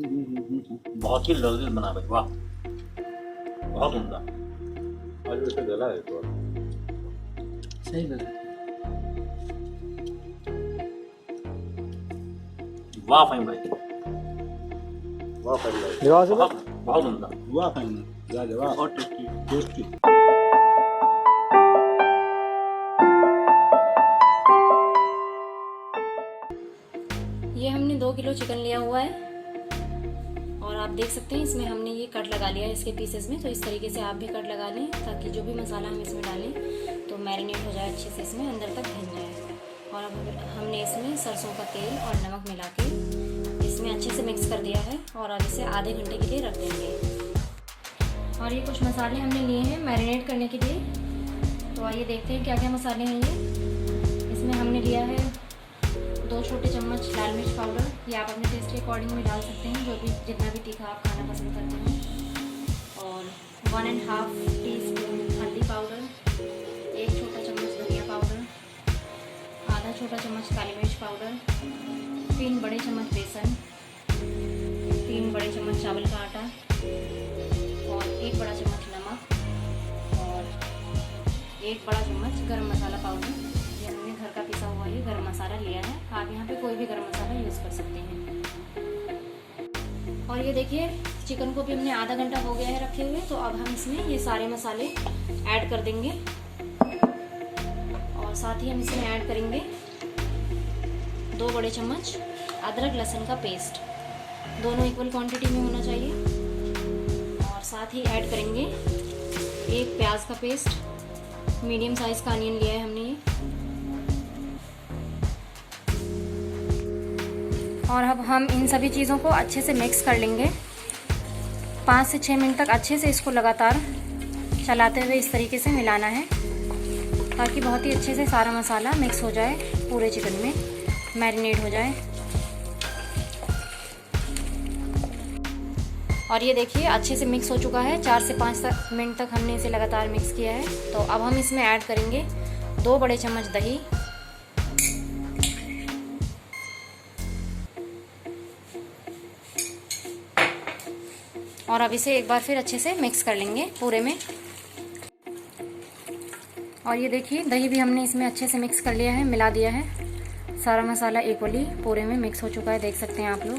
बहुत ही लजीज बना भाई, वाह बहुत उम्दा। आज वैसे गला है तो सही लगा, वाह फाइन भाई, वाह भाई, बहुत उम्दा, वाह फाइन, लाजवाब, बहुत टेस्टी। टेस्टी। ये हमने 2 किलो चिकन लिया हुआ है और आप देख सकते हैं इसमें हमने ये कट लगा लिया है इसके पीसेस में। तो इस तरीके से आप भी कट लगा लें ताकि जो भी मसाला हम इसमें डालें तो मैरिनेट हो जाए अच्छे से, इसमें अंदर तक घुस जाए। और अब हमने इसमें सरसों का तेल और नमक मिला के इसमें अच्छे से मिक्स कर दिया है और अब इसे आधे घंटे के लिए रख देंगे। और ये कुछ मसाले हमने लिए हैं मैरिनेट करने के लिए, तो आइए देखते हैं क्या क्या मसाले हैं ये। इसमें हमने लिया है 2 छोटे चम्मच लाल मिर्च पाउडर, ये आप अपने टेस्ट के अकॉर्डिंग में डाल सकते हैं, जो भी जितना भी तीखा आप खाना पसंद करते हैं। और 1.5 टीस्पून हल्दी पाउडर, 1 छोटा चम्मच धनिया पाउडर, आधा छोटा चम्मच काली मिर्च पाउडर, 3 बड़े चम्मच बेसन, 3 बड़े चम्मच चावल का आटा और 1 बड़ा चम्मच नमक और 1 बड़ा चम्मच गरम मसाला पाउडर। ये हमने घर का पिसा हुआ ये गरम मसाला लिया है, आप यहाँ पे कोई भी गरम मसाला यूज़ कर सकते हैं। और ये देखिए चिकन को भी हमने आधा घंटा हो गया है रखे हुए, तो अब हम इसमें ये सारे मसाले ऐड कर देंगे और साथ ही हम इसमें ऐड करेंगे 2 बड़े चम्मच अदरक लहसुन का पेस्ट, दोनों इक्वल क्वांटिटी में होना चाहिए। और साथ ही ऐड करेंगे 1 प्याज का पेस्ट, मीडियम साइज़ का अनियन लिया है हमने ये। और अब हम इन सभी चीज़ों को अच्छे से मिक्स कर लेंगे। 5 से 6 मिनट तक अच्छे से इसको लगातार चलाते हुए इस तरीके से मिलाना है ताकि बहुत ही अच्छे से सारा मसाला मिक्स हो जाए, पूरे चिकन में मैरिनेट हो जाए। और ये देखिए अच्छे से मिक्स हो चुका है, 4 से 5 मिनट तक हमने इसे लगातार मिक्स किया है। तो अब हम इसमें ऐड करेंगे 2 बड़े चम्मच दही, और अब इसे एक बार फिर अच्छे से मिक्स कर लेंगे पूरे में। और ये देखिए दही भी हमने इसमें अच्छे से मिक्स कर लिया है, मिला दिया है, सारा मसाला इक्वली पूरे में मिक्स हो चुका है, देख सकते हैं आप लोग।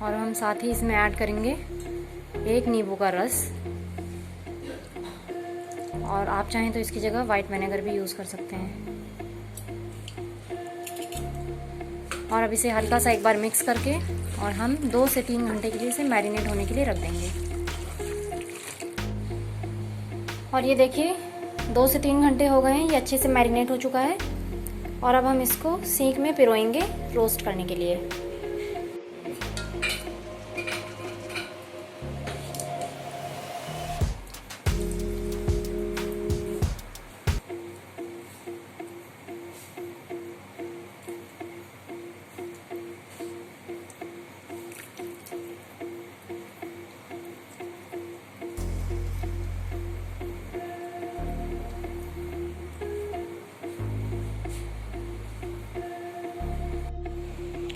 और हम साथ ही इसमें ऐड करेंगे 1 नींबू का रस, और आप चाहें तो इसकी जगह वाइट विनेगर भी यूज़ कर सकते हैं। और अब इसे हल्का सा एक बार मिक्स करके और हम 2 से 3 घंटे के लिए इसे मैरिनेट होने के लिए रख देंगे। और ये देखिए 2 से 3 घंटे हो गए हैं, ये अच्छे से मैरिनेट हो चुका है। और अब हम इसको सीख में पिरोएंगे रोस्ट करने के लिए।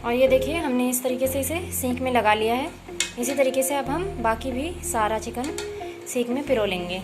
और ये देखिए हमने इस तरीके से इसे सीख में लगा लिया है। इसी तरीके से अब हम बाकी भी सारा चिकन सीख में पिरो लेंगे।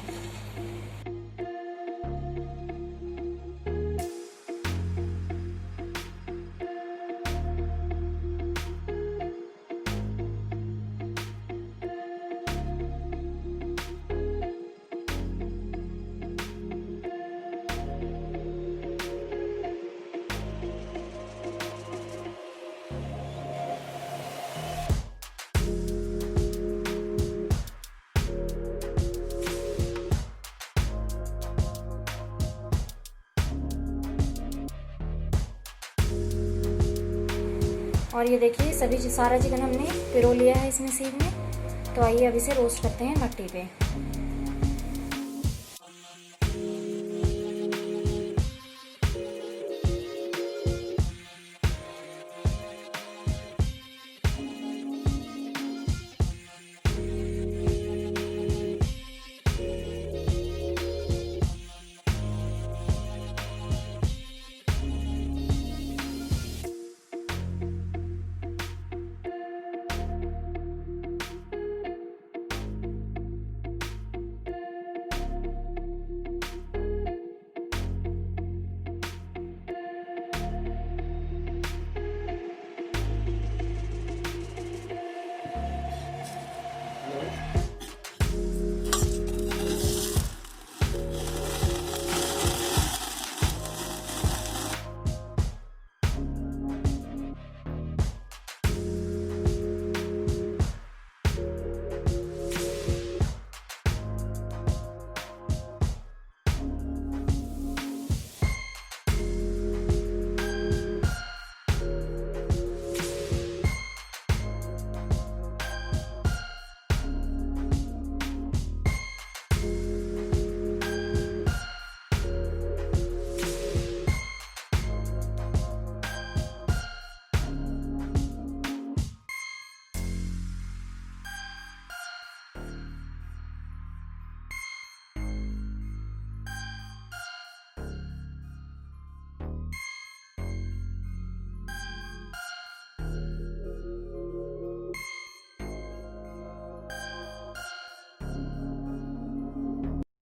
और ये देखिए सारा चिकन हमने पिरो लिया है इसमें सीख में। तो आइए अब इसे रोस्ट करते हैं भट्टी पे।